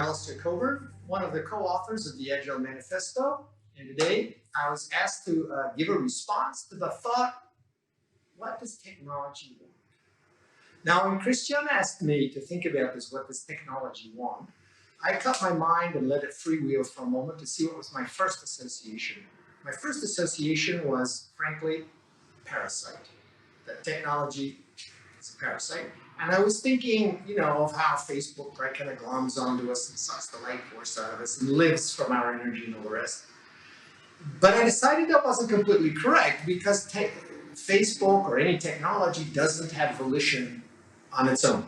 Alistair Cockburn, one of the co-authors of the Agile Manifesto, and today I was asked to give a response to the thought, what does technology want? Now, when Christian asked me to think about this, what does technology want, I cut my mind and let it freewheel for a moment to see what was my first association. My first association was, frankly, parasite. That technology is a parasite. And I was thinking, of how Facebook kind of gloms onto us and sucks the life force out of us and lives from our energy and all the rest. But I decided that wasn't completely correct because Facebook or any technology doesn't have volition on its own.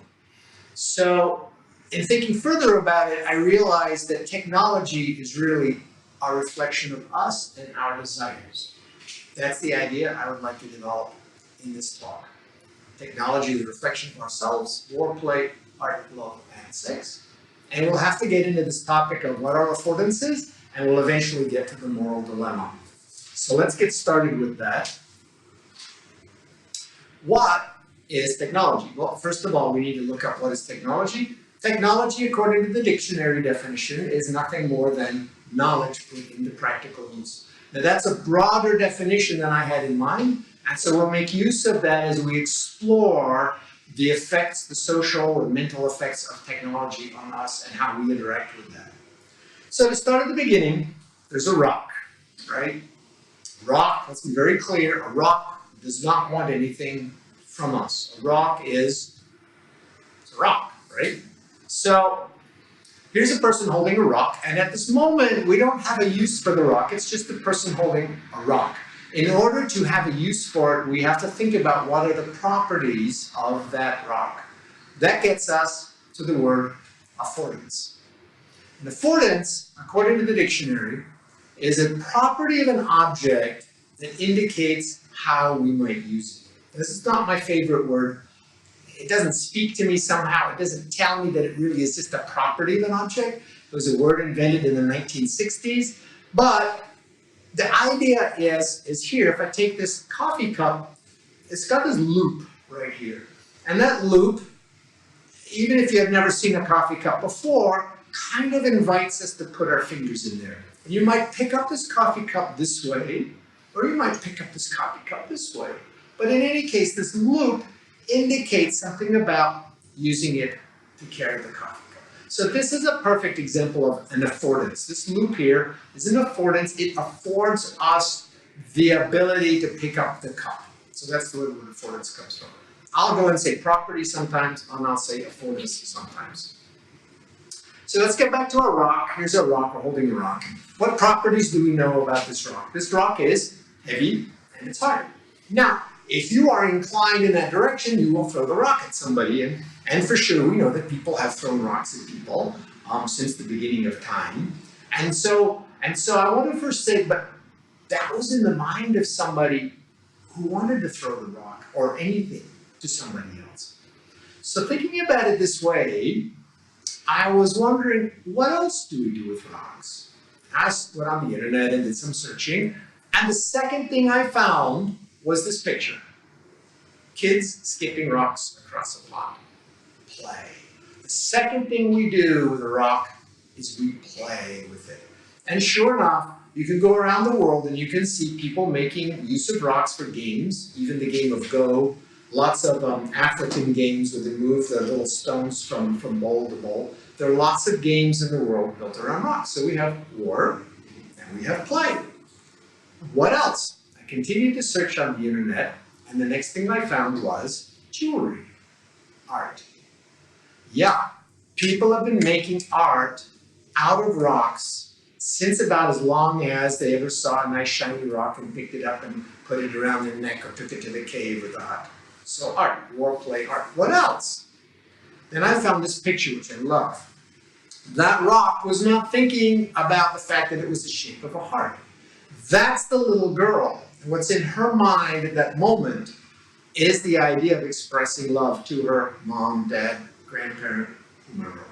So in thinking further about it, I realized that technology is really a reflection of us and our desires. That's the idea I would like to develop in this talk. Technology is a reflection of ourselves, warplay, art, love, and sex. And we'll have to get into this topic of what are affordances, and we'll eventually get to the moral dilemma. So let's get started with that. What is technology? Well, first of all, we need to look up what is technology. Technology, according to the dictionary definition, is nothing more than knowledge put into practical use. Now, that's a broader definition than I had in mind, and so we'll make use of that as we explore the effects, the social and mental effects of technology on us and how we interact with that. So to start at the beginning, there's a rock, right? Rock, let's be very clear, a rock does not want anything from us. A rock it's a rock, right? So here's a person holding a rock, and at this moment, we don't have a use for the rock. It's just a person holding a rock. In order to have a use for it, we have to think about what are the properties of that rock. That gets us to the word affordance. An affordance, according to the dictionary, is a property of an object that indicates how we might use it. This is not my favorite word. It doesn't speak to me somehow. It doesn't tell me that it really is just a property of an object. It was a word invented in the 1960s. But the idea is here. If I take this coffee cup, it's got this loop right here. And that loop, even if you have never seen a coffee cup before, kind of invites us to put our fingers in there. And you might pick up this coffee cup this way, or you might pick up this coffee cup this way. But in any case, this loop indicates something about using it to carry the coffee cup. So this is a perfect example of an affordance. This loop here is an affordance. It affords us the ability to pick up the cup. So that's the word affordance comes from. I'll go and say property sometimes, and I'll say affordance sometimes. So let's get back to our rock. Here's a rock. We're holding a rock. What properties do we know about this rock? This rock is heavy and it's hard. Now, if you are inclined in that direction, you will throw the rock at somebody. And for sure, we know that people have thrown rocks at people since the beginning of time. And so I want to first say, but that was in the mind of somebody who wanted to throw the rock or anything to somebody else. So thinking about it this way, I was wondering, what else do we do with rocks? I went on the internet and did some searching. And the second thing I found was this picture. Kids skipping rocks across a pond. Play. The second thing we do with a rock is we play with it. And sure enough, you can go around the world and you can see people making use of rocks for games, even the game of Go. Lots of African games where they move the little stones from bowl to bowl. There are lots of games in the world built around rocks. So we have war and we have play. What else? I continued to search on the internet, and the next thing I found was jewelry, art. Yeah, people have been making art out of rocks since about as long as they ever saw a nice shiny rock and picked it up and put it around their neck or took it to the cave with the hut. So art, warplay, art. What else? Then I found this picture, which I love. That rock was not thinking about the fact that it was the shape of a heart. That's the little girl. And what's in her mind at that moment is the idea of expressing love to her mom, dad, grandparent, whomever.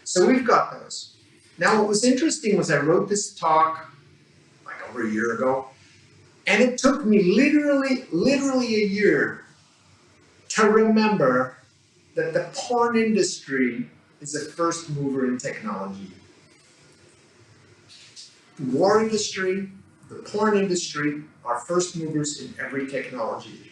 So we've got those. Now what was interesting was I wrote this talk like over a year ago, and it took me literally a year to remember that the porn industry is a first mover in technology. The war industry, the porn industry are first movers in every technology.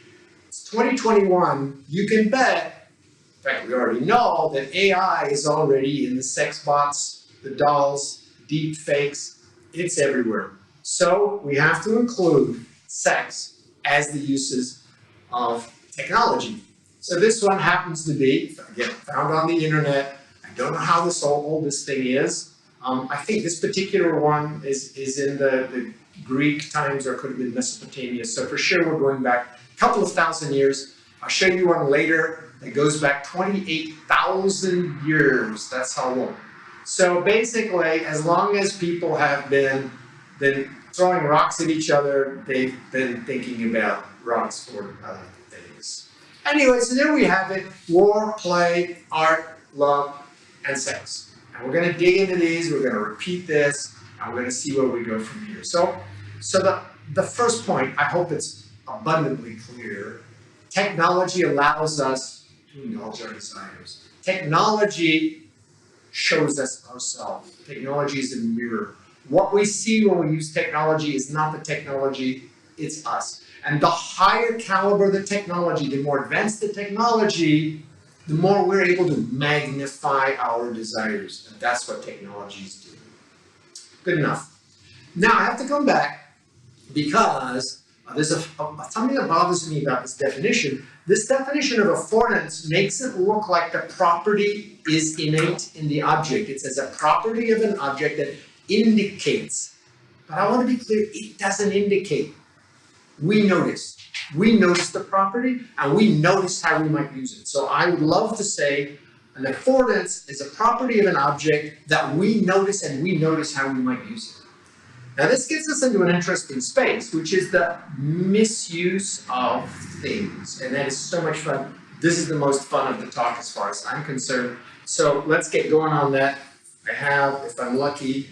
It's 2021, you can bet, in fact we already know that AI is already in the sex bots, the dolls, deep fakes, it's everywhere. So we have to include sex as the uses of technology. So this one happens to be, again, found on the internet. I don't know how old this thing is. I think this particular one is in the Greek times, or it could have been Mesopotamia. So for sure we're going back a couple of thousand years. I'll show you one later that goes back 28,000 years. That's how long. So basically, as long as people have been throwing rocks at each other, they've been thinking about rocks for other things. Anyway, so there we have it: war, play, art, love, and sex. And we're going to dig into these, we're going to repeat this, and we're going to see where we go from here. So the first point, I hope it's abundantly clear, technology allows us to indulge our desires. Technology shows us ourselves. Technology is a mirror. What we see when we use technology is not the technology, it's us. And the higher caliber the technology, the more advanced the technology, the more we're able to magnify our desires. And that's what technologies do. Good enough. Now I have to come back because there's something that bothers me about this definition. This definition of affordance makes it look like the property is innate in the object. It says a property of an object that indicates. But I want to be clear, it doesn't indicate. We notice. We notice the property, and we notice how we might use it. So I would love to say an affordance is a property of an object that we notice, and we notice how we might use it. Now this gets us into an interesting space, which is the misuse of things. And that is so much fun. This is the most fun of the talk as far as I'm concerned. So let's get going on that. I have, if I'm lucky,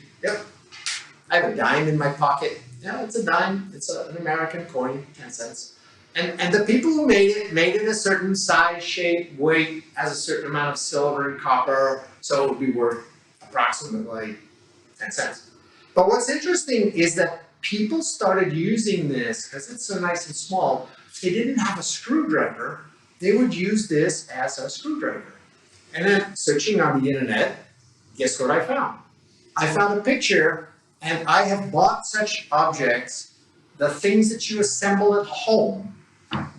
I have a dime in my pocket. Yeah, it's a dime. It's an American coin, 10 cents. And the people who made it a certain size, shape, weight, has a certain amount of silver and copper, so it would be worth approximately 10 cents. But what's interesting is that people started using this, because it's so nice and small, they didn't have a screwdriver, they would use this as a screwdriver. And then searching on the internet, guess what I found? I found a picture, and I have bought such objects, the things that you assemble at home.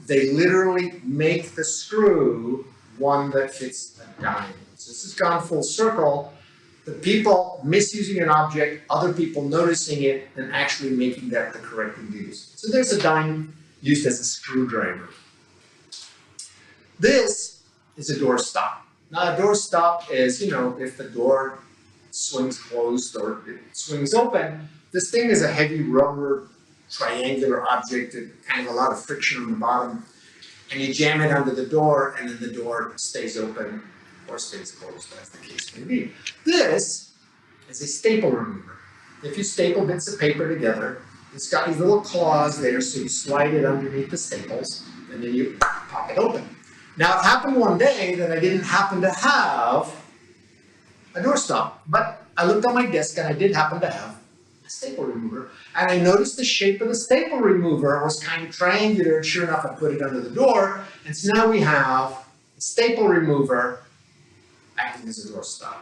They literally make the screw one that fits a dime. So this has gone full circle. The people misusing an object, other people noticing it, and actually making that the correct use. So there's a dime used as a screwdriver. This is a door stop. Now a door stop is, if the door swings closed or it swings open, this thing is a heavy rubber triangular object with kind of a lot of friction on the bottom, and you jam it under the door, and then the door stays open or stays closed, as the case may be. This is a staple remover. If you staple bits of paper together, it's got these little claws there, so you slide it underneath the staples, and then you pop it open. Now it happened one day that I didn't happen to have a doorstop, but I looked on my desk and I did happen to have a staple remover, and I noticed the shape of the staple remover was kind of triangular, and sure enough I put it under the door, and so now we have a staple remover acting as a doorstop.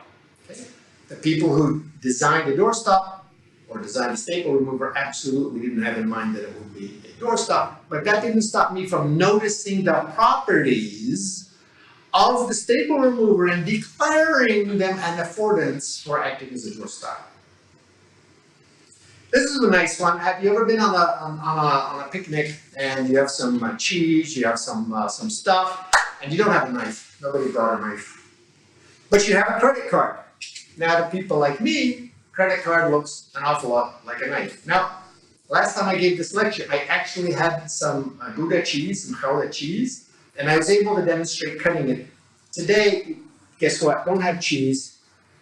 Okay? The people who designed the doorstop or designed the staple remover absolutely didn't have in mind that it would be a doorstop, but that didn't stop me from noticing the properties of the staple remover and declaring them an affordance for acting as a doorstop. This is a nice one. Have you ever been on a picnic and you have some cheese, you have some stuff, and you don't have a knife? Nobody brought a knife, but you have a credit card. Now, to people like me, credit card looks an awful lot like a knife. Now, last time I gave this lecture, I actually had some Gouda cheese, some Gouda cheese, and I was able to demonstrate cutting it. Today, guess what? Don't have cheese.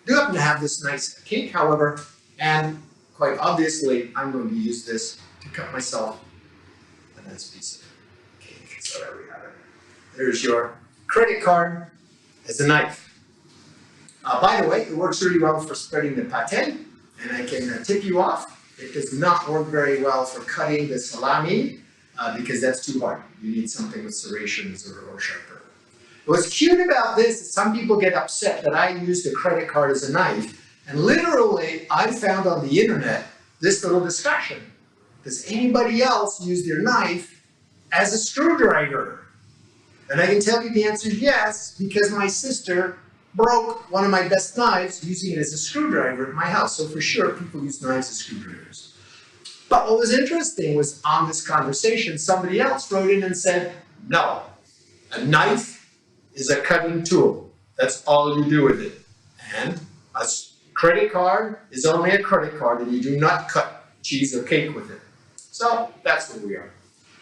Do happen to have this nice cake, however, and quite obviously, I'm going to use this to cut myself a nice piece of cake. So there we have it. There's your credit card as a knife. By the way, it works really well for spreading the pâté, and I can tip you off. It does not work very well for cutting the salami because that's too hard. You need something with serrations or sharper. What's cute about this is some people get upset that I use the credit card as a knife. And literally, I found on the internet this little discussion. Does anybody else use their knife as a screwdriver? And I can tell you the answer is yes, because my sister broke one of my best knives using it as a screwdriver at my house. So for sure, people use knives as screwdrivers. But what was interesting was on this conversation, somebody else wrote in and said, no, a knife is a cutting tool. That's all you do with it. And a credit card is only a credit card, and you do not cut cheese or cake with it. So that's what we are.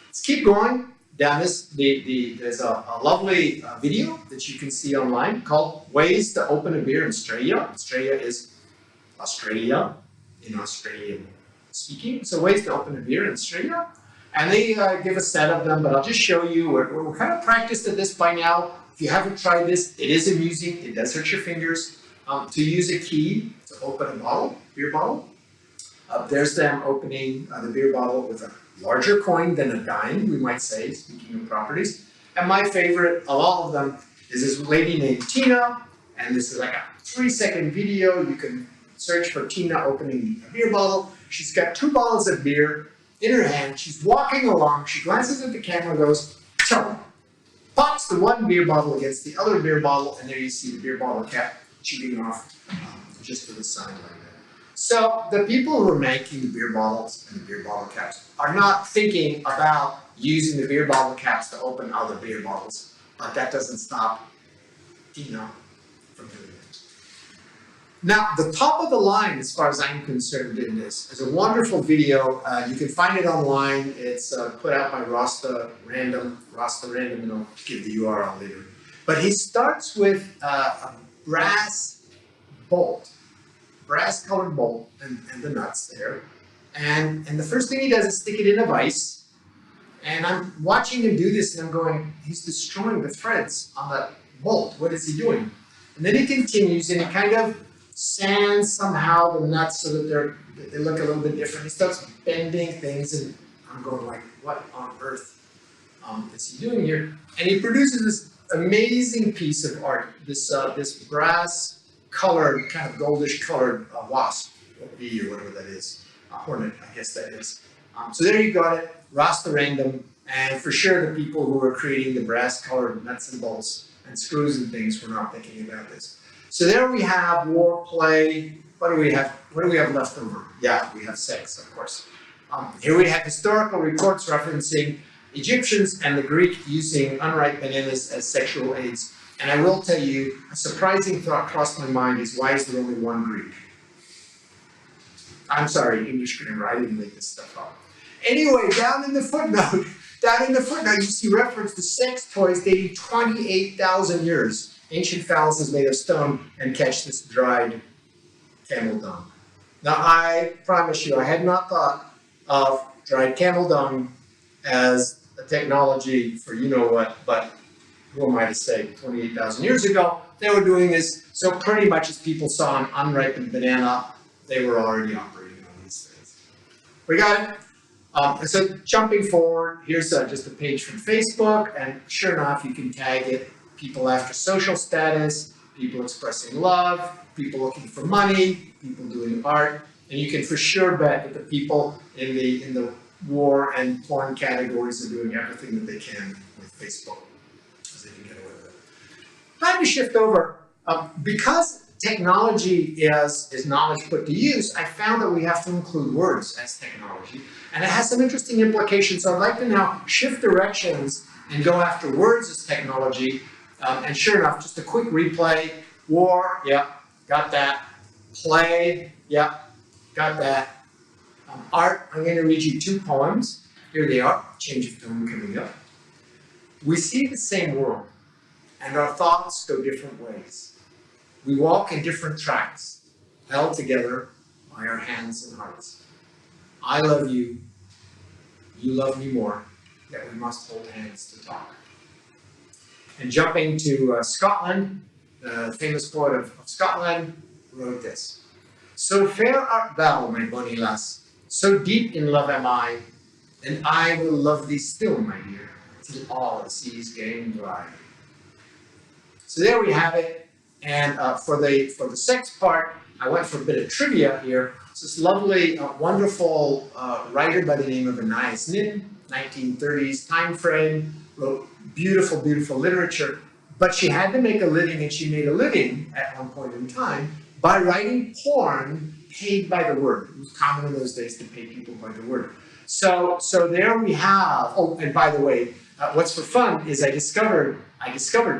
Let's keep going down this. There's a lovely video that you can see online called Ways to Open a Beer in Australia. Australia is Australia in Australian speaking. So ways to open a beer in Australia. And they give a set of them, but I'll just show you. We're kind of practiced at this by now. If you haven't tried this, it is amusing. It does hurt your fingers. To use a key to open a bottle, beer bottle. There's them opening the beer bottle with a larger coin than a dime, we might say, speaking of properties. And my favorite of all of them is this lady named Tina, and this is like a 3-second video. You can search for Tina opening a beer bottle. She's got 2 bottles of beer in her hand. She's walking along. She glances at the camera and goes, chomp, pops the one beer bottle against the other beer bottle, and there you see the beer bottle cap shooting off just to the side like that. So the people who are making the beer bottles and the beer bottle caps are not thinking about using the beer bottle caps to open other beer bottles, but that doesn't stop Tina from doing it. Now, the top of the line, as far as I'm concerned in this, is a wonderful video. You can find it online. It's put out by Rasta Random, and I'll give the URL later. But he starts with a brass bolt, brass-colored bolt, and the nuts there. And the first thing he does is stick it in a vise. And I'm watching him do this, and I'm going, he's destroying the threads on that bolt. What is he doing? And then he continues, and he kind of sands somehow the nuts so that they look a little bit different. He starts bending things, and I'm going like, what on earth is he doing here? And he produces this amazing piece of art, this brass-colored, kind of goldish-colored wasp, or bee, or whatever that is, a hornet, I guess that is. So there you got it, Rasta Random, and for sure the people who are creating the brass-colored nuts and bolts and screws and things were not thinking about this. So there we have war play. What do we have? What do we have left over? Yeah, we have sex, of course. Here we have historical reports referencing Egyptians and the Greek using unripe bananas as sexual aids. And I will tell you, a surprising thought crossed my mind is, why is there only one Greek? I'm sorry, English grammar, I didn't make this stuff up. Anyway, down in the footnote, you see reference to sex toys dating 28,000 years. Ancient phalluses made of stone and catch this dried camel dung. Now, I promise you, I had not thought of dried camel dung as a technology for you-know-what, but who am I to say? 28,000 years ago, they were doing this. So pretty much as people saw an unripened banana, they were already operating on these things. We got it? So jumping forward, here's just a page from Facebook, and sure enough, you can tag it. People after social status, people expressing love, people looking for money, people doing art, and you can for sure bet that the people in the war and porn categories are doing everything that they can with Facebook, as they can get away with it. Time to shift over. Because technology is knowledge put to use, I found that we have to include words as technology, and it has some interesting implications. So I'd like to now shift directions and go after words as technology. And sure enough, just a quick replay. War, yeah, got that. Play, yeah, got that. Art, I'm going to read you 2 poems. Here they are, change of tone coming up. We see the same world, and our thoughts go different ways. We walk in different tracks, held together by our hands and hearts. I love you, you love me more, yet we must hold hands to talk. And jumping to Scotland, famous poet of Scotland, wrote this. So fair art thou, my bonny lass, so deep in love am I, and I will love thee still, my dear, till all the seas gain dry. So there we have it. And for the sex part, I went for a bit of trivia here. It's this lovely, wonderful writer by the name of Anais Nin, 1930s time frame, wrote beautiful, beautiful literature. But she had to make a living, and she made a living at one point in time by writing porn paid by the word. It was common in those days to pay people by the word. So there we have. Oh, and by the way, what's for fun is I discovered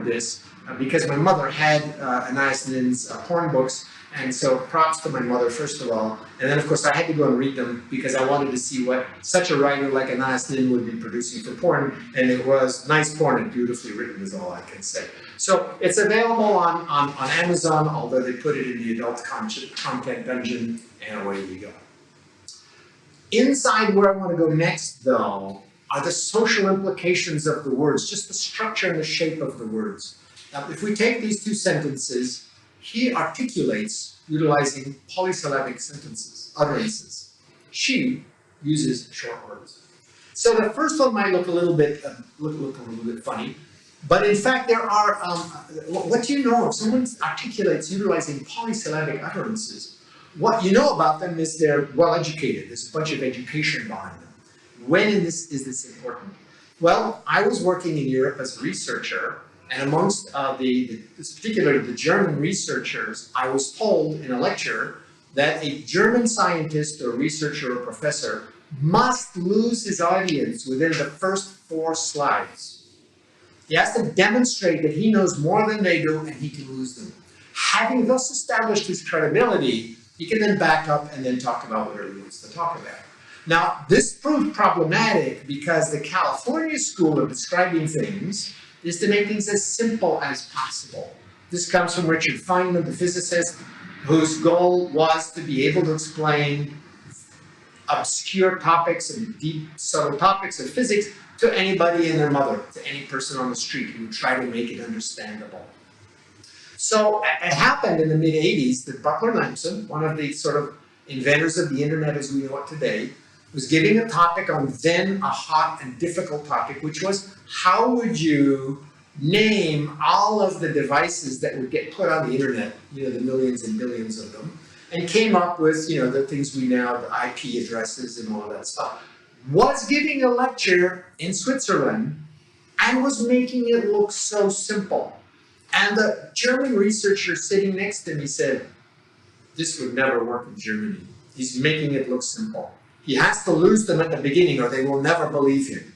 this because my mother had Anais Nin's porn books, and so props to my mother first of all. And then of course I had to go and read them because I wanted to see what such a writer like Anais Nin would be producing for porn, and it was nice porn and beautifully written is all I can say. So it's available on Amazon, although they put it in the adult content dungeon, and away you go. Inside where I want to go next, though, are the social implications of the words, just the structure and the shape of the words. Now, if we take these two sentences, he articulates utilizing polysyllabic sentences, utterances. She uses short words. So the first one might look a little bit funny, but in fact there are. What do you know if someone articulates utilizing polysyllabic utterances? What you know about them is they're well educated. There's a bunch of education behind them. When is this important? Well, I was working in Europe as a researcher, and amongst particularly the German researchers, I was told in a lecture that a German scientist or researcher or professor must lose his audience within the first 4 slides. He has to demonstrate that he knows more than they do, and he can lose them. Having thus established his credibility, he can then back up and then talk about whatever he wants to talk about. Now, this proved problematic because the California school of describing things is to make things as simple as possible. This comes from Richard Feynman, the physicist, whose goal was to be able to explain obscure topics and deep, subtle topics of physics to anybody and their mother, to any person on the street who would try to make it understandable. So it happened in the mid-'80s that Butler Lampson, one of the sort of inventors of the internet as we know it today, was giving a topic on then a hot and difficult topic, which was how would you name all of the devices that would get put on the internet, the millions and billions of them, and came up with, the things we now, the IP addresses and all that stuff. Was giving a lecture in Switzerland and was making it look so simple. And the German researcher sitting next to me said, this would never work in Germany. He's making it look simple. He has to lose them at the beginning or they will never believe him.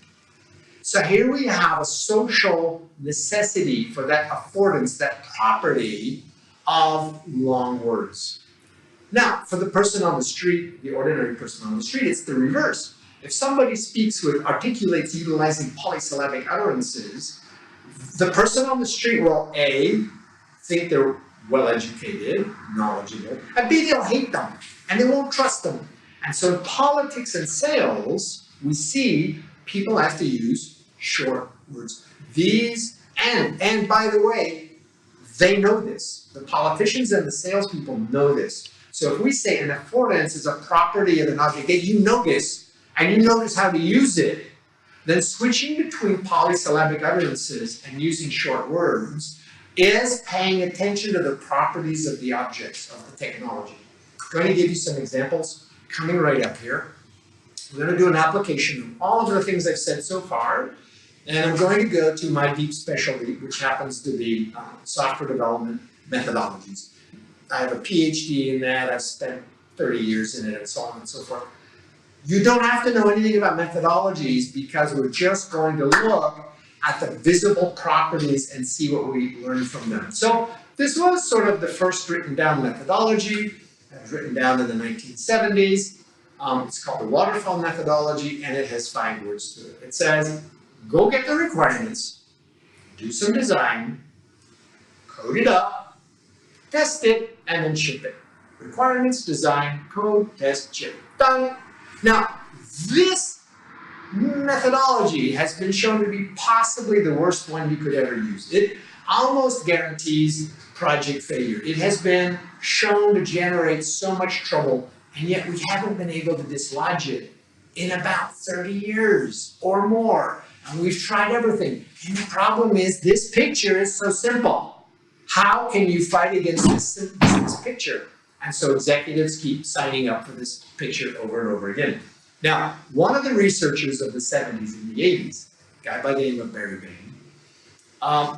So here we have a social necessity for that affordance, that property of long words. Now, for the person on the street, the ordinary person on the street, it's the reverse. If somebody speaks with, articulates utilizing polysyllabic utterances, the person on the street will A, think they're well-educated, knowledgeable, and B, they'll hate them, and they won't trust them. And so in politics and sales, we see people have to use short words. These, and by the way, they know this. The politicians and the salespeople know this. So if we say an affordance is a property of an object, and you know this, and you notice how to use it, then switching between polysyllabic utterances and using short words is paying attention to the properties of the objects, of the technology. I'm going to give you some examples coming right up here. We're going to do an application of all of the things I've said so far, and I'm going to go to my deep specialty, which happens to be software development methodologies. I have a PhD in that, I've spent 30 years in it, and so on and so forth. You don't have to know anything about methodologies because we're just going to look at the visible properties and see what we learn from them. So this was sort of the first written down methodology. It was written down in the 1970s. It's called the waterfall methodology, and it has 5 words to it. It says, go get the requirements, do some design, code it up, test it, and then ship it. Requirements, design, code, test, ship. Done. Now, this methodology has been shown to be possibly the worst one you could ever use. It almost guarantees project failure. It has been shown to generate so much trouble, and yet we haven't been able to dislodge it in about 30 years or more. And we've tried everything. And the problem is this picture is so simple. How can you fight against this picture? And so executives keep signing up for this picture over and over again. Now, one of the researchers of the 70s and the 80s, a guy by the name of Barry Bain,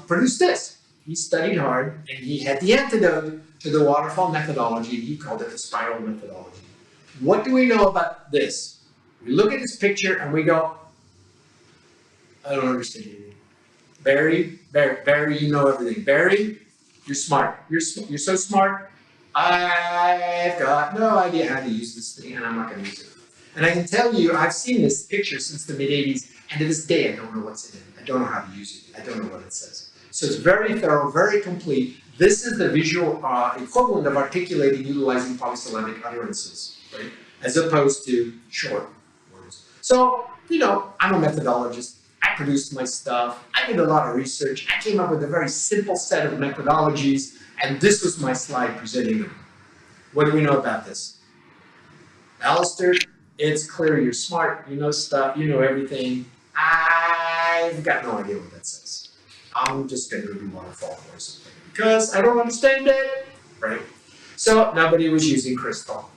produced this. He studied hard, and he had the antidote to the waterfall methodology. He called it the spiral methodology. What do we know about this? We look at this picture and we go, I don't understand anything. Barry, you know everything. Barry, you're smart. You're so smart. I've got no idea how to use this thing, and I'm not going to use it. And I can tell you, I've seen this picture since the mid-'80s, and to this day, I don't know what's in it. I don't know how to use it. I don't know what it says. So it's very thorough, very complete. This is the visual equivalent of articulating, utilizing polysyllabic utterances, right? As opposed to short words. So, I'm a methodologist. I produced my stuff. I did a lot of research. I came up with a very simple set of methodologies, and this was my slide presenting them. What do we know about this? Alistair, it's clear you're smart, you know stuff, you know everything. I've got no idea what that says. I'm just going to do waterfall or something because I don't understand it, right? So nobody was using crystal.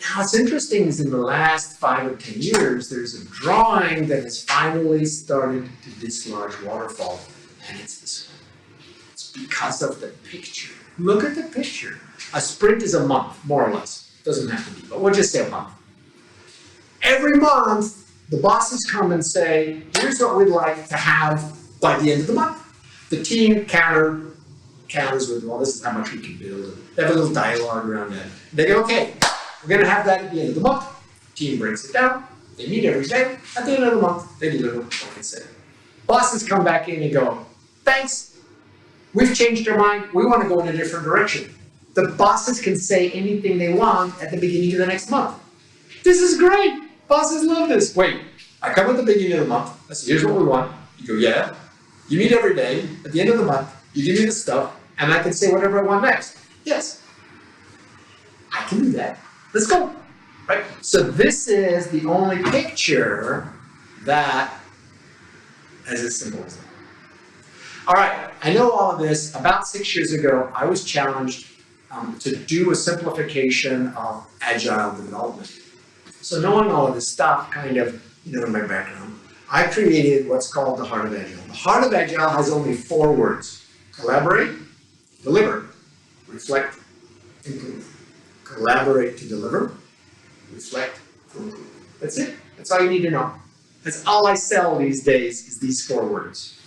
Now what's interesting is in the last 5 or 10 years, there's a drawing that has finally started to dislodge waterfall, and it's this one. It's because of the picture. Look at the picture. A sprint is a month, more or less. Doesn't have to be, but we'll just say a month. Every month, the bosses come and say, here's what we'd like to have by the end of the month. The team counters with, well, this is how much we can build. They have a little dialogue around that. They go, okay, we're going to have that at the end of the month. The team breaks it down. They meet every day. At the end of the month, they deliver what they say. Bosses come back in and go, thanks. We've changed our mind. We want to go in a different direction. The bosses can say anything they want at the beginning of the next month. This is great. Bosses love this. Wait, I come at the beginning of the month. I say, here's what we want. You go, yeah. You meet every day. At the end of the month, you give me the stuff, and I can say whatever I want next. Yes. I can do that. Let's go. Right? So this is the only picture that is as simple as that. All right, I know all of this. About 6 years ago, I was challenged to do a simplification of agile development. So knowing all of this stuff, kind of, in my background, I created what's called the Heart of Agile. The Heart of Agile has only 4 words. Collaborate, deliver, reflect, improve. Collaborate to deliver, reflect, improve. That's it. That's all you need to know. That's all I sell these days is these 4 words.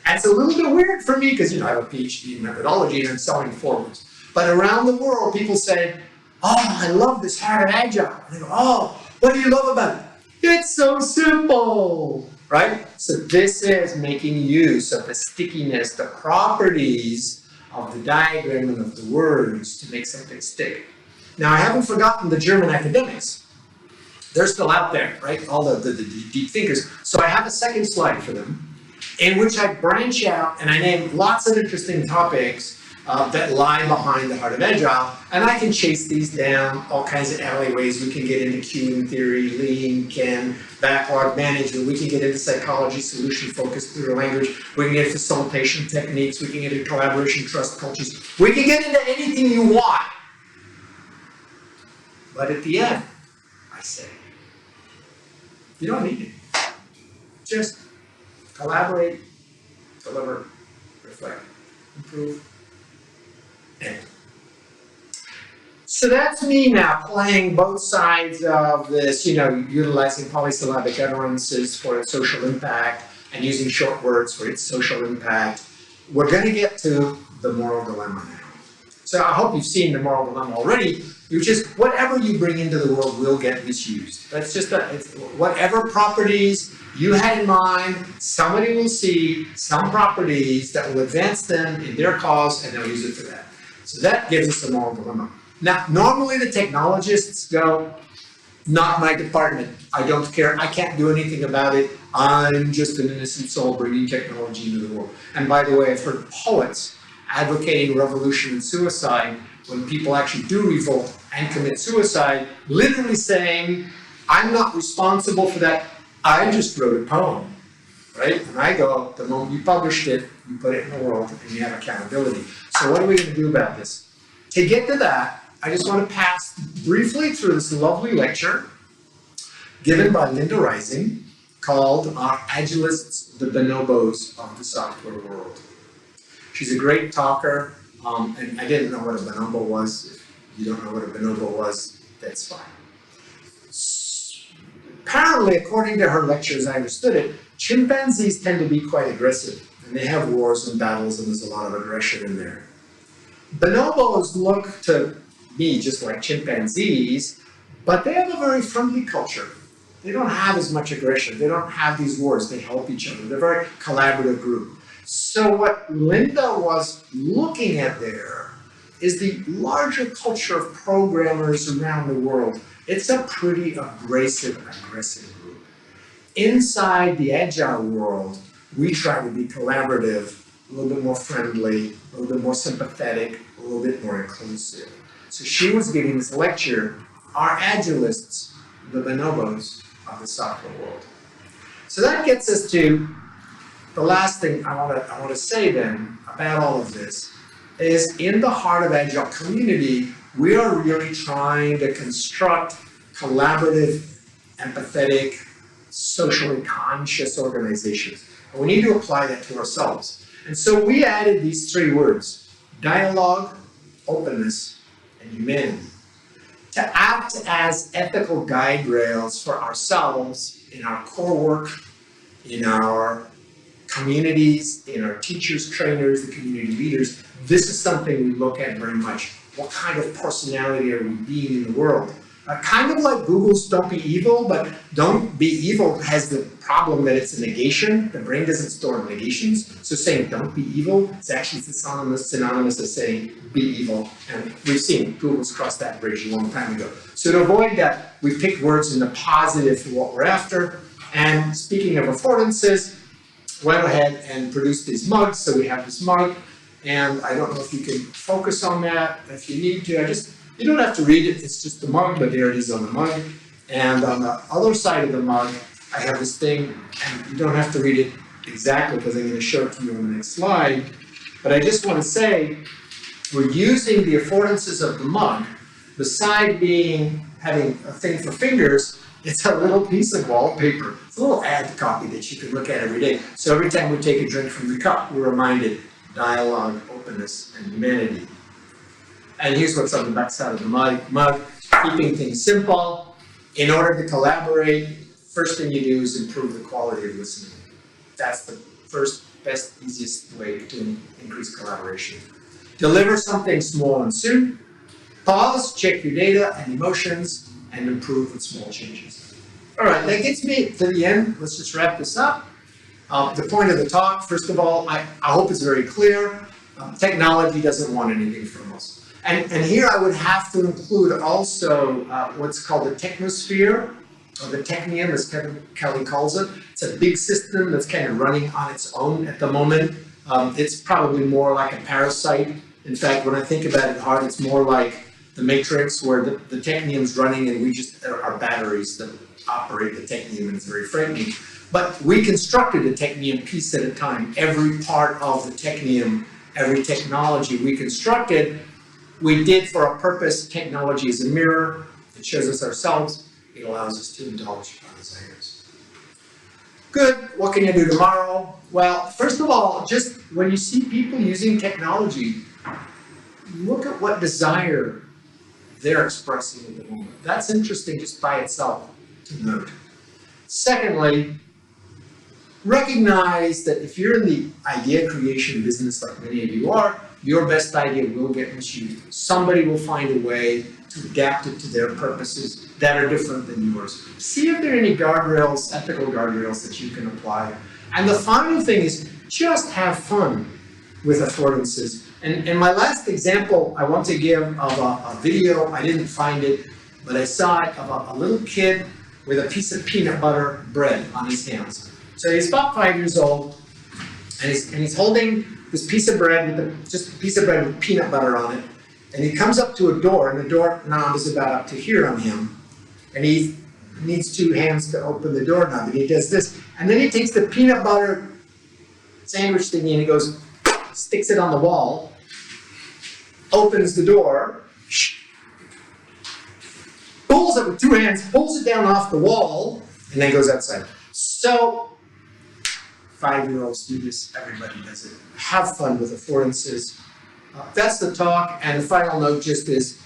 And it's a little bit weird for me because, I have a PhD in methodology and I'm selling 4 words. But around the world, people say, oh, I love this Heart of Agile. And they go, oh, what do you love about it? It's so simple, right? So this is making use of the stickiness, the properties of the diagram and of the words to make something stick. Now, I haven't forgotten the German academics. They're still out there, right? All the deep thinkers. So I have a second slide for them in which I branch out and I name lots of interesting topics that lie behind the Heart of Agile, and I can chase these down all kinds of alleyways. We can get into queuing theory, lean, Ken, backlog management. We can get into psychology, solution-focused through language. We can get into facilitation techniques. We can get into collaboration, trust cultures. We can get into anything you want. But at the end, I say, you don't need it. Just collaborate, deliver, reflect, improve, end. So that's me now playing both sides of this, utilizing polysyllabic utterances for its social impact and using short words for its social impact. We're going to get to the moral dilemma now. So I hope you've seen the moral dilemma already, which is whatever you bring into the world will get misused. That's just whatever properties you had in mind, somebody will see some properties that will advance them in their cause and they'll use it for that. So that gives us the moral dilemma. Now, normally the technologists go, Not my department. I don't care. I can't do anything about it. I'm just an innocent soul bringing technology into the world. And by the way, I've heard poets advocating revolution and suicide when people actually do revolt and commit suicide, literally saying, I'm not responsible for that. I just wrote a poem, right? And I go, the moment you published it, you put it in the world and you have accountability. So what are we going to do about this? To get to that, I just want to pass briefly through this lovely lecture given by Linda Rising called Our Agilists, the Bonobos of the Software World. She's a great talker, and I didn't know what a bonobo was. If you don't know what a bonobo was, that's fine. Apparently, according to her lecture, as I understood it, chimpanzees tend to be quite aggressive, and they have wars and battles, and there's a lot of aggression in there. Bonobos look to me just like chimpanzees, but they have a very friendly culture. They don't have as much aggression. They don't have these wars. They help each other. They're a very collaborative group. So what Linda was looking at there is the larger culture of programmers around the world. It's a pretty aggressive group. Inside the agile world, we try to be collaborative, a little bit more friendly, a little bit more sympathetic, a little bit more inclusive. So she was giving this lecture, Our Agilists, the Bonobos of the Software World. So that gets us to the last thing I want to say then about all of this is in the Heart of Agile community, we are really trying to construct collaborative, empathetic, socially conscious organizations. And we need to apply that to ourselves. And so we added these three words, dialogue, openness, and humanity, to act as ethical guide rails for ourselves in our core work, in our communities, in our teachers, trainers, the community leaders. This is something we look at very much. What kind of personality are we being in the world? Kind of like Google's don't be evil, but don't be evil has the problem that it's a negation. The brain doesn't store negations. So saying don't be evil is actually synonymous as saying be evil. And we've seen Google's crossed that bridge a long time ago. So to avoid that, we picked words in the positive for what we're after. And speaking of affordances, went ahead and produced these mugs. So we have this mug. And I don't know if you can focus on that. If you need to, you don't have to read it, it's just the mug, but there it is on the mug. And on the other side of the mug, I have this thing, and you don't have to read it exactly because I'm going to show it to you on the next slide. But I just want to say, we're using the affordances of the mug, beside having a thing for fingers, it's a little piece of wallpaper. It's a little ad copy that you can look at every day. So every time we take a drink from the cup, we're reminded dialogue, openness, and humanity. And here's what's on the back side of the mug, keeping things simple. In order to collaborate, first thing you do is improve the quality of listening. That's the first, best, easiest way to increase collaboration. Deliver something small and soon. Pause, check your data and emotions, and improve with small changes. All right, that gets me to the end. Let's just wrap this up. The point of the talk, first of all, I hope it's very clear. Technology doesn't want anything from us. And here I would have to include also what's called the technosphere, or the technium, as Kevin Kelly calls it. It's a big system that's kind of running on its own at the moment. It's probably more like a parasite. In fact, when I think about it hard, it's more like the Matrix, where the technium's running and we just are batteries that operate the technium, and it's very frightening. But we constructed the technium piece at a time. Every part of the technium, every technology we constructed, we did for a purpose. Technology is a mirror. It shows us ourselves. It allows us to indulge our desires. Good. What can you do tomorrow? Well, first of all, just when you see people using technology, look at what desire they're expressing at the moment. That's interesting just by itself to note. Secondly, recognize that if you're in the idea creation business like many of you are, your best idea will get misused. Somebody will find a way to adapt it to their purposes that are different than yours. See if there are any guardrails, ethical guardrails that you can apply. And the final thing is just have fun with affordances. And my last example I want to give of a video, I didn't find it, but I saw it of a little kid with a piece of peanut butter bread on his hands. So he's about 5 years old, and he's holding this piece of bread just a piece of bread with peanut butter on it. And he comes up to a door, and the doorknob is about up to here on him. And he needs 2 hands to open the doorknob, and he does this. And then he takes the peanut butter sandwich thingy and he goes, sticks it on the wall, opens the door, pulls it with 2 hands, pulls it down off the wall, and then goes outside. So, 5-year-olds do this, everybody does it. Have fun with affordances. That's the talk, and the final note just is,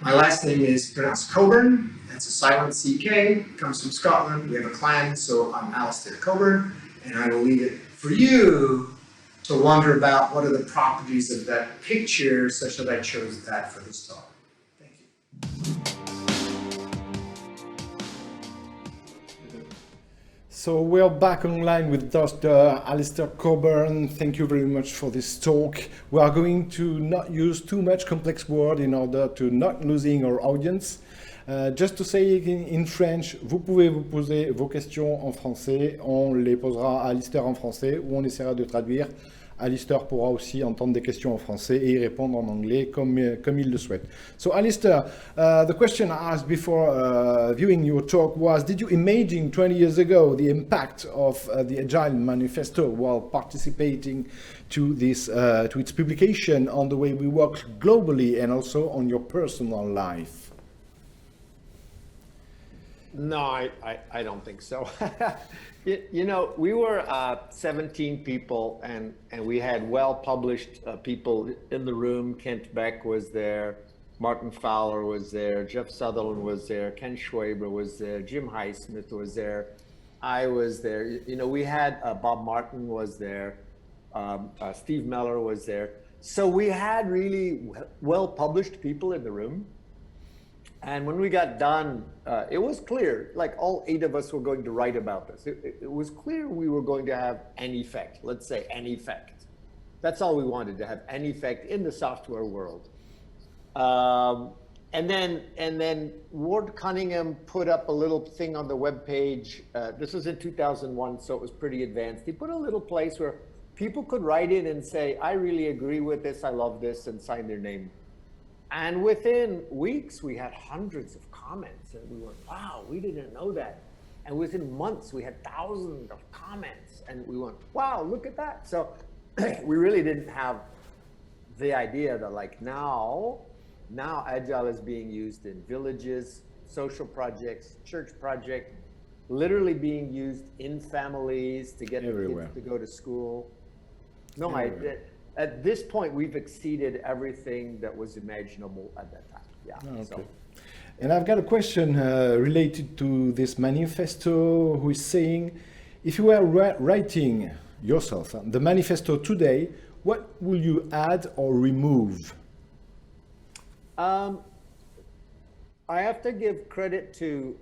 my last name is pronounced Cockburn. That's a silent CK, comes from Scotland. We have a clan, so I'm Alistair Cockburn, and I will leave it for you to wonder about what are the properties of that picture, such that I chose that for this talk. Thank you. So we're back online with Dr. Alistair Cockburn. Thank you very much for this talk. We are going to not use too much complex word in order to not losing our audience. Just to say in French, vous pouvez vous poser vos questions en français, on les posera à Alistair en français ou on essaiera de traduire. Alistair pourra aussi entendre des questions en français et y répondre en anglais comme il le souhaite. So Alistair, the question I asked before viewing your talk was, did you imagine 20 years ago the impact of the Agile Manifesto while participating to this to its publication on the way we work globally and also on your personal life? No, I don't think so. You know, we were 17 people, and we had well-published people in the room. Kent Beck was there, Martin Fowler was there, Jeff Sutherland was there, Ken Schwaber was there, Jim Highsmith was there, I was there. You know, we had Bob Martin was there, Steve Meller was there. So we had really well-published people in the room. And when we got done, it was clear, like all 8 of us were going to write about this. It was clear we were going to have an effect, let's say an effect. That's all we wanted, to have an effect in the software world. And then Ward Cunningham put up a little thing on the webpage. This was in 2001, so it was pretty advanced. He put a little place where people could write in and say, I really agree with this, I love this, and sign their name. And within weeks, we had hundreds of comments, and we were, wow, we didn't know that. And within months, we had thousands of comments, and we went, wow, look at that. So we really didn't have the idea that like now Agile is being used in villages, social projects, church projects, literally being used in families to get everywhere. The kids to go to school. No, at this point, we've exceeded everything that was imaginable at that time. Yeah. Okay. So. And I've got a question related to this manifesto, who is saying, if you were writing yourself the manifesto today, what will you add or remove? I have to give credit to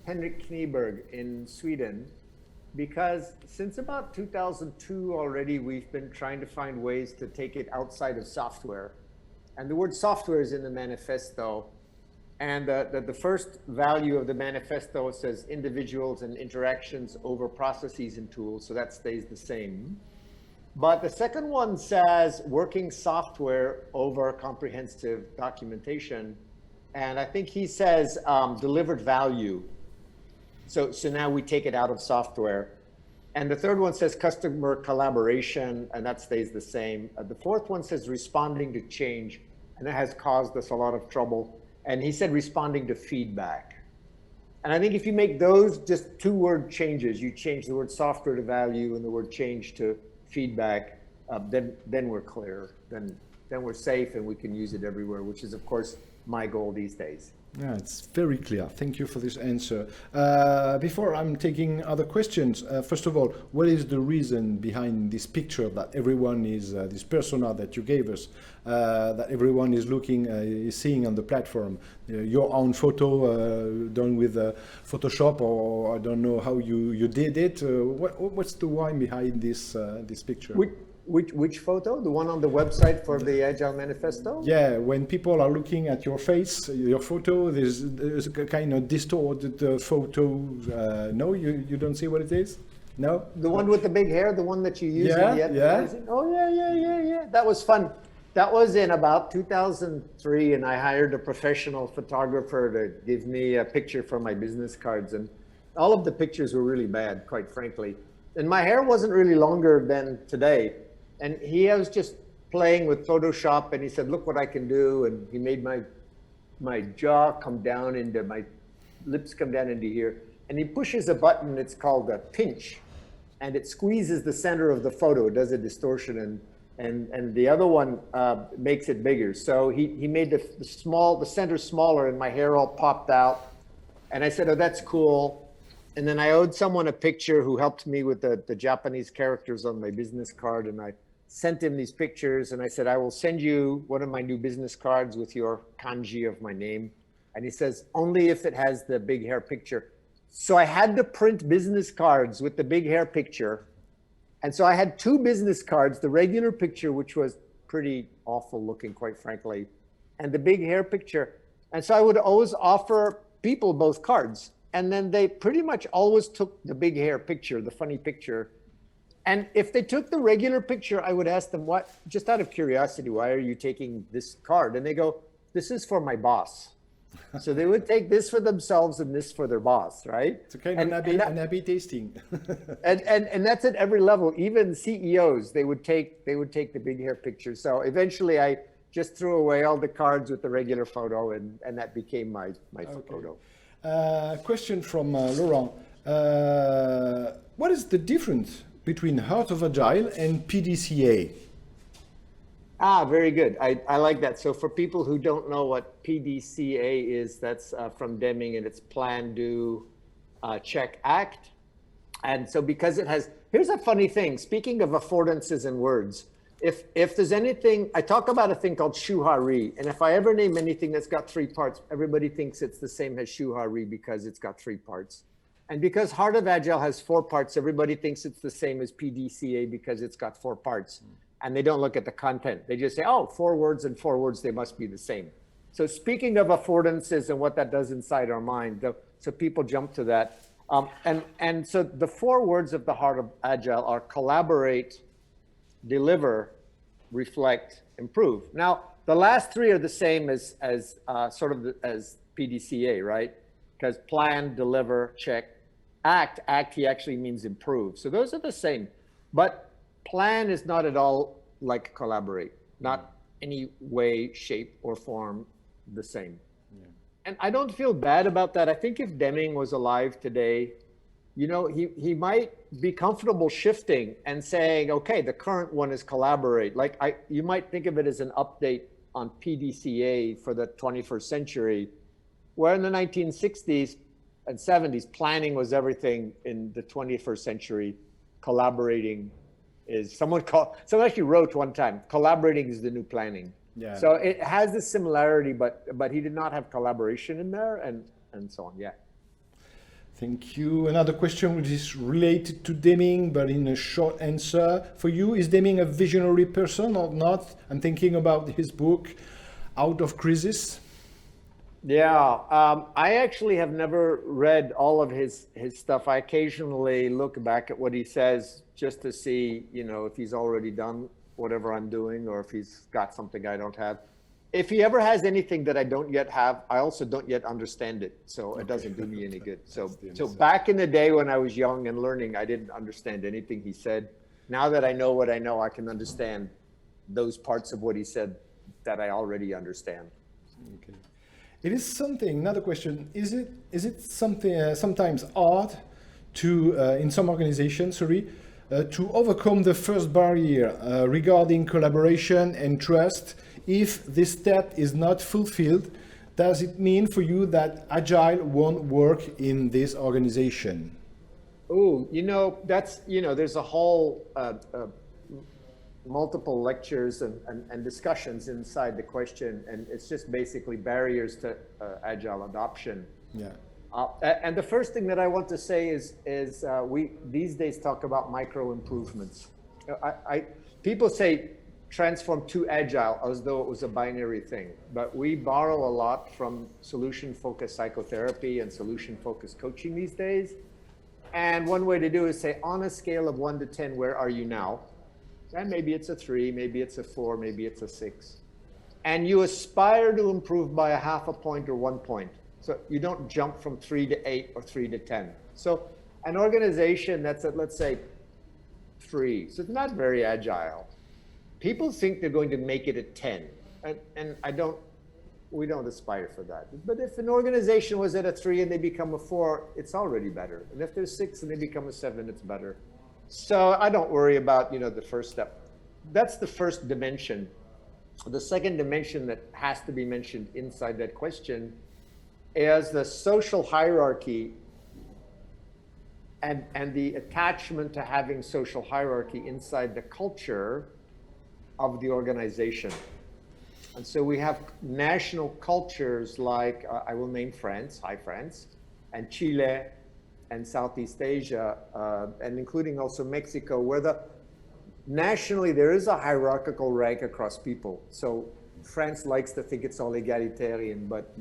Henrik Kniberg in Sweden, because since about 2002 already, we've been trying to find ways to take it outside of software. And the word software is in the manifesto. And the first value of the manifesto says individuals and interactions over processes and tools, so that stays the same. But the second one says working software over comprehensive documentation. And I think he says delivered value. So now we take it out of software. And the third one says customer collaboration, and that stays the same. The fourth one says responding to change, and that has caused us a lot of trouble. And he said responding to feedback. And I think if you make those just 2-word changes, you change the word software to value and the word change to feedback, then we're clear. Then we're safe and we can use it everywhere, which is, of course, my goal these days. Yeah, it's very clear. Thank you for this answer. Before I'm taking other questions, first of all, what is the reason behind this picture that everyone is, this persona that you gave us, that everyone is looking, is seeing on the platform? Your own photo done with Photoshop, or I don't know how you did it. What's the why behind this picture? Which photo? The one on the website for the Agile Manifesto? Yeah, when people are looking at your face, your photo, there's a kind of distorted photo. No, you don't see what it is? No? The one with the big hair, the one that you use Yeah, in the advertising? Oh, yeah. That was fun. That was in about 2003, and I hired a professional photographer to give me a picture for my business cards. And all of the pictures were really bad, quite frankly. And my hair wasn't really longer than today. And he was just playing with Photoshop, and he said, look what I can do. And he made my jaw come down into, my lips come down into here. And he pushes a button, it's called a pinch. And it squeezes the center of the photo, it does a distortion, and the other one makes it bigger. So he made the center smaller, and my hair all popped out. And I said, oh, that's cool. And then I owed someone a picture who helped me with the Japanese characters on my business card. And I sent him these pictures, and I said, I will send you one of my new business cards with your kanji of my name. And he says, only if it has the big hair picture. So I had to print business cards with the big hair picture. And so I had 2 business cards, the regular picture, which was pretty awful looking, quite frankly, and the big hair picture. And so I would always offer people both cards. And then they pretty much always took the big hair picture, the funny picture. And if they took the regular picture, I would ask them, what, just out of curiosity, why are you taking this card? And they go, this is for my boss. So they would take this for themselves and this for their boss, right? It's a kind of an A/B tasting. and that's at every level. Even CEOs, they would take the big hair picture. So eventually I just threw away all the cards with the regular photo, and that became my photo. Question from Laurent. What is the difference between Heart of Agile and PDCA? Very good. I like that. So for people who don't know what PDCA is, that's from Deming, and it's plan, do, check, act. And so because it has, here's a funny thing. Speaking of affordances and words, if there's anything, I talk about a thing called shuhari. And if I ever name anything that's got 3 parts, everybody thinks it's the same as shuhari because it's got 3 parts. And because Heart of Agile has 4 parts, everybody thinks it's the same as PDCA because it's got 4 parts. And they don't look at the content. They just say, oh, 4 words and 4 words, they must be the same. So speaking of affordances and what that does inside our mind, so people jump to that. And so the 4 words of the Heart of Agile are collaborate, deliver, reflect, improve. Now, the last 3 are the same as as PDCA, right? Because plan, deliver, check, act, he actually means improve. So those are the same. But plan is not at all like collaborate, not any way, shape, or form the same. Yeah. And I don't feel bad about that. I think if Deming was alive today, you know, he might be comfortable shifting and saying, okay, the current one is collaborate. Like you might think of it as an update on PDCA for the 21st century, where in the 1960s and 70s, planning was everything. In the 21st century, collaborating is, someone actually wrote one time, collaborating is the new planning. Yeah. So it has this similarity, but he did not have collaboration in there, and so on. Yeah. Thank you. Another question which is related to Deming, but in a short answer. For you, is Deming a visionary person or not? I'm thinking about his book, Out of Crisis. Yeah, I actually have never read all of his stuff. I occasionally look back at what he says just to see, you know, if he's already done whatever I'm doing or if he's got something I don't have. If he ever has anything that I don't yet have, I also don't yet understand it. So it doesn't do me any good. So back in the day when I was young and learning, I didn't understand anything he said. Now that I know what I know, I can understand those parts of what he said that I already understand. Okay. It is something, another question, is it something sometimes hard to, in some organizations, to overcome the first barrier regarding collaboration and trust? If this step is not fulfilled, does it mean for you that Agile won't work in this organization? Oh, you know, that's, you know, there's a whole multiple lectures and discussions inside the question, and it's just basically barriers to Agile adoption. Yeah. And the first thing that I want to say is we these days talk about micro improvements. people say transform to agile as though it was a binary thing, but we borrow a lot from solution-focused psychotherapy and solution-focused coaching these days. And one way to do it is say, on a scale of 1 to 10, where are you now? And maybe it's a 3, maybe it's a 4, maybe it's a 6. And you aspire to improve by a half a point or 1 point. So you don't jump from 3 to 8 or 3 to 10. So an organization that's at, let's say, 3, so it's not very agile. People think they're going to make it a 10, and we don't aspire for that. But if an organization was at a 3 and they become a 4, it's already better. And if they're 6 and they become a 7, it's better. So I don't worry about, the first step. That's the first dimension. The second dimension that has to be mentioned inside that question is the social hierarchy and the attachment to having social hierarchy inside the culture of the organization. And so we have national cultures like, I will name France, hi France, and Chile, and Southeast Asia, and including also Mexico, where nationally there is a hierarchical rank across people. So France likes to think it's all egalitarian, but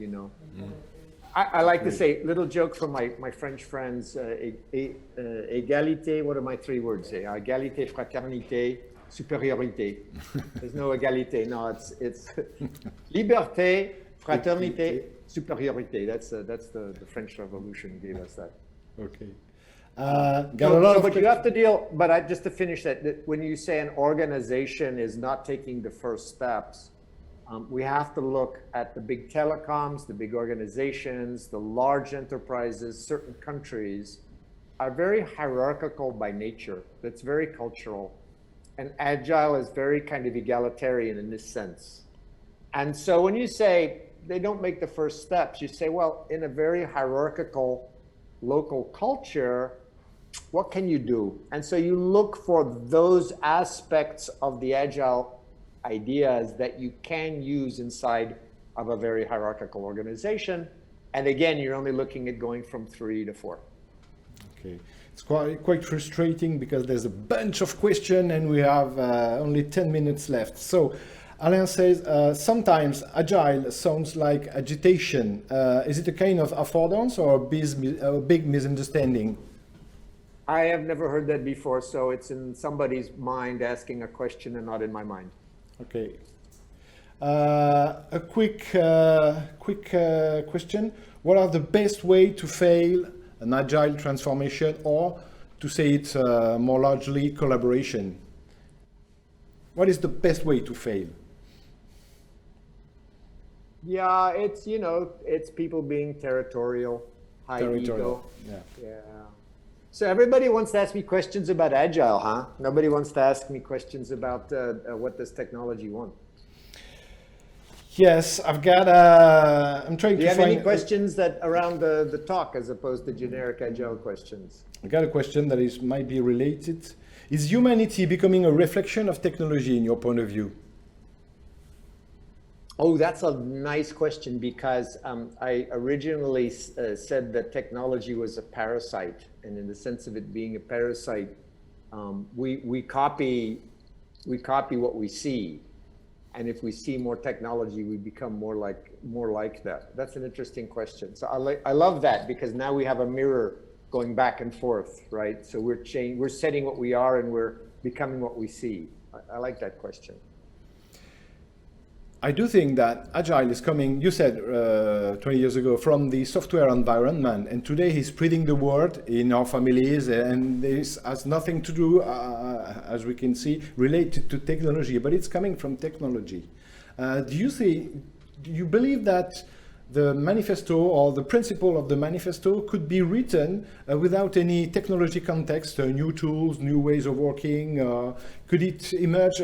I like to say, little joke from my French friends, égalité, what are my 3 words? Égalité, fraternité, supériorité. There's no égalité, no, it's liberté, fraternité, supériorité. That's the French Revolution gave us that. Okay. But you have to deal, just to finish that when you say an organization is not taking the first steps, we have to look at the big telecoms, the big organizations, the large enterprises. Certain countries are very hierarchical by nature. That's very cultural. And agile is very kind of egalitarian in this sense. And so when you say they don't make the first steps, you say, well, in a very hierarchical local culture, what can you do? And so you look for those aspects of the agile ideas that you can use inside of a very hierarchical organization. And again, you're only looking at going from 3 to 4. Okay. It's quite frustrating because there's a bunch of questions and we have only 10 minutes left. So Alain says, sometimes agile sounds like agitation. Is it a kind of affordance or a big misunderstanding? I have never heard that before, so it's in somebody's mind asking a question and not in my mind. Okay. A quick question. What are the best way to fail an agile transformation, or to say it more largely, collaboration? What is the best way to fail? Yeah, it's people being territorial, high ego. Yeah. So everybody wants to ask me questions about agile, huh? Nobody wants to ask me questions about what does technology want. Yes, I'm trying to find... Do you have any questions that around the talk as opposed to generic agile questions? I got a question that might be related. Is humanity becoming a reflection of technology in your point of view? Oh, that's a nice question, because I originally said that technology was a parasite, and in the sense of it being a parasite, we copy what we see, and if we see more technology, we become more like that. That's an interesting question. So I love that, because now we have a mirror going back and forth, right? So we're setting what we are and we're becoming what we see. I like that question. I do think that Agile is coming, you said 20 years ago, from the software environment, and today he's spreading the word in our families, and this has nothing to do, as we can see, related to technology, but it's coming from technology. Do you believe that the manifesto or the principle of the manifesto could be written without any technology context, new tools, new ways of working? Could it emerge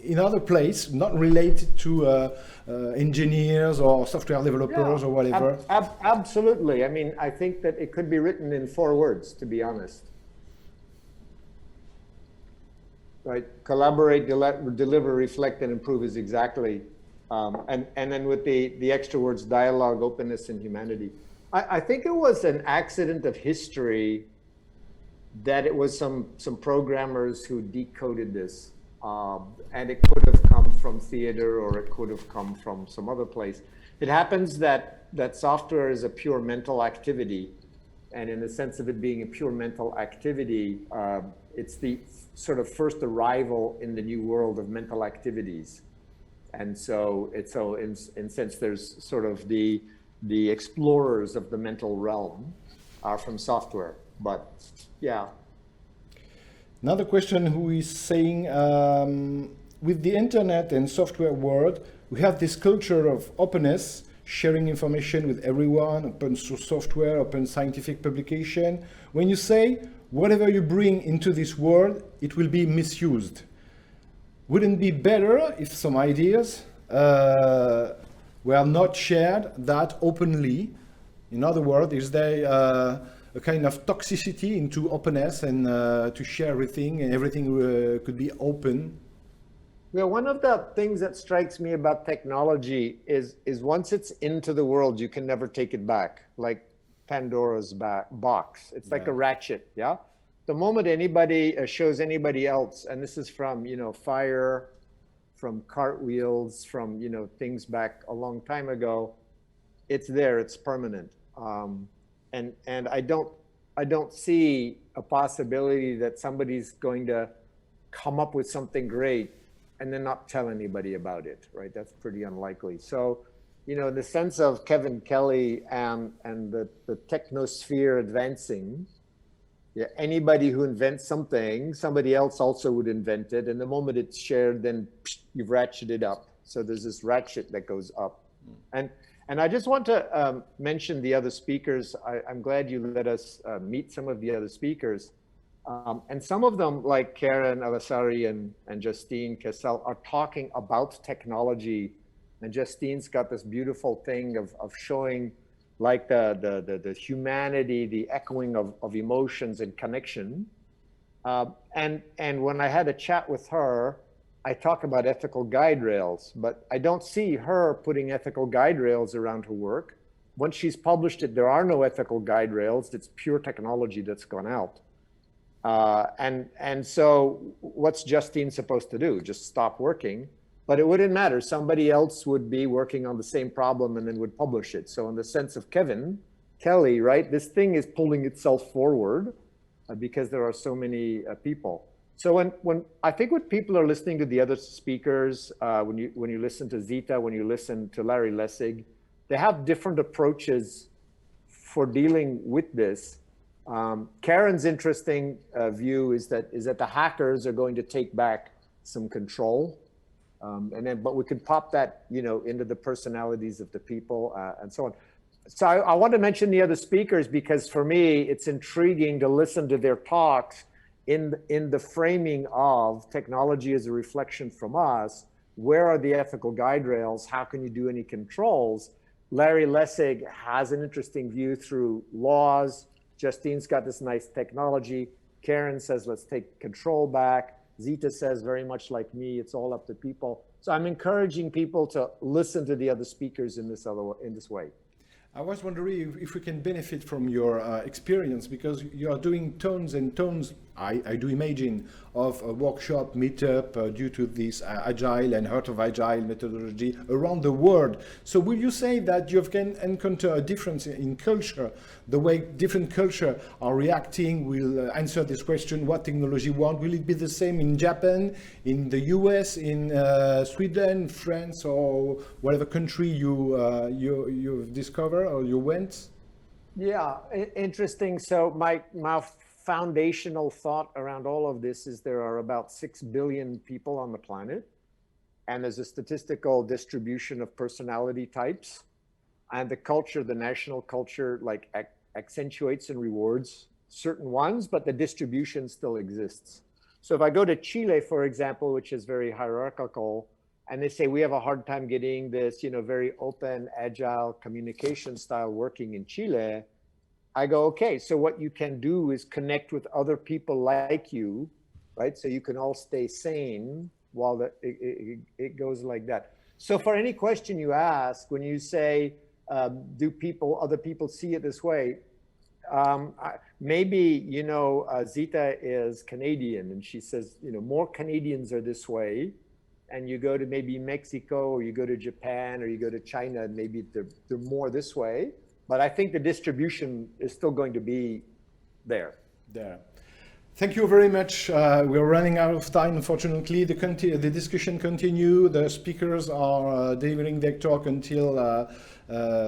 in other place, not related to engineers or software developers or whatever? Absolutely. I mean, I think that it could be written in 4 words, to be honest. Right? Collaborate, deliver, reflect, and improve is exactly. And then with the extra words, dialogue, openness, and humanity. I think it was an accident of history that it was some programmers who decoded this, and it could have come from theater or it could have come from some other place. It happens that software is a pure mental activity, and in the sense of it being a pure mental activity, it's the sort of first arrival in the new world of mental activities. And so in sense, there's sort of the explorers of the mental realm are from software. But yeah. Another question who is saying, with the internet and software world, we have this culture of openness, sharing information with everyone, open source software, open scientific publication. When you say, whatever you bring into this world, it will be misused. Wouldn't it be better if some ideas were not shared that openly? In other words, is there a kind of toxicity into openness and to share everything, and everything could be open? Well, one of the things that strikes me about technology is once it's into the world, you can never take it back, like Pandora's box. It's like a ratchet, yeah? The moment anybody shows anybody else, and this is from, fire, from cartwheels, from, things back a long time ago, it's there, it's permanent. And I don't see a possibility that somebody's going to come up with something great and then not tell anybody about it, right? That's pretty unlikely. So, in the sense of Kevin Kelly and the technosphere advancing, yeah, anybody who invents something, somebody else also would invent it. And the moment it's shared, then you've ratcheted up. So there's this ratchet that goes up. And I just want to mention the other speakers. I'm glad you let us meet some of the other speakers. And some of them, like Karen Alasari and Justine Kessel, are talking about technology. And Justine's got this beautiful thing of showing like the humanity, the echoing of emotions and connection. And when I had a chat with her, I talk about ethical guide rails, but I don't see her putting ethical guide rails around her work. Once she's published it, there are no ethical guide rails. It's pure technology that's gone out. And so what's Justine supposed to do? Just stop working? But it wouldn't matter. Somebody else would be working on the same problem and then would publish it. So in the sense of Kevin Kelly, right, this thing is pulling itself forward because there are so many people. So when I think when people are listening to the other speakers, when you listen to Zita, when you listen to Larry Lessig, they have different approaches for dealing with this. Karen's interesting view is that the hackers are going to take back some control, but we could pop that into the personalities of the people and so on. So I want to mention the other speakers because for me it's intriguing to listen to their talks in the framing of technology as a reflection from us. Where are the ethical guide rails? How can you do any controls? Larry Lessig has an interesting view through laws. Justine's got this nice technology. Karen says, let's take control back. Zita says, very much like me, it's all up to people. So I'm encouraging people to listen to the other speakers in this way. I was wondering if we can benefit from your experience, because you are doing tons and tons, I do imagine, of a workshop, meetup due to this Agile and Heart of Agile methodology around the world. So will you say that you can encounter a difference in culture, the way different cultures are reacting, will answer this question, what technology want? Will it be the same in Japan, in the US, in Sweden, France, or whatever country you've discovered or you went? Yeah, interesting. So my foundational thought around all of this is there are about 6 billion people on the planet, and there's a statistical distribution of personality types, and the culture, the national culture, like accentuates and rewards certain ones, but the distribution still exists. So if I go to Chile, for example, which is very hierarchical, and they say we have a hard time getting this, very open, agile communication style working in Chile, I go, okay, so what you can do is connect with other people like you, right? So you can all stay sane while it goes like that. So for any question you ask, when you say, do other people see it this way? Maybe, Zita is Canadian and she says, more Canadians are this way. And you go to maybe Mexico or you go to Japan or you go to China, and maybe they're more this way. But I think the distribution is still going to be there. Thank you very much. We're running out of time, unfortunately. The discussion continues. The speakers are delivering their talk until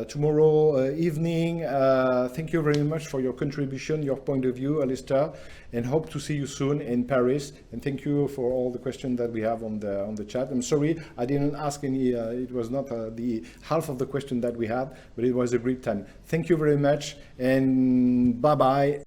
tomorrow evening. Thank you very much for your contribution, your point of view, Alistair, and hope to see you soon in Paris. And thank you for all the questions that we have on the chat. I'm sorry I didn't ask any. It was not the half of the question that we had, but it was a great time. Thank you very much, and bye-bye.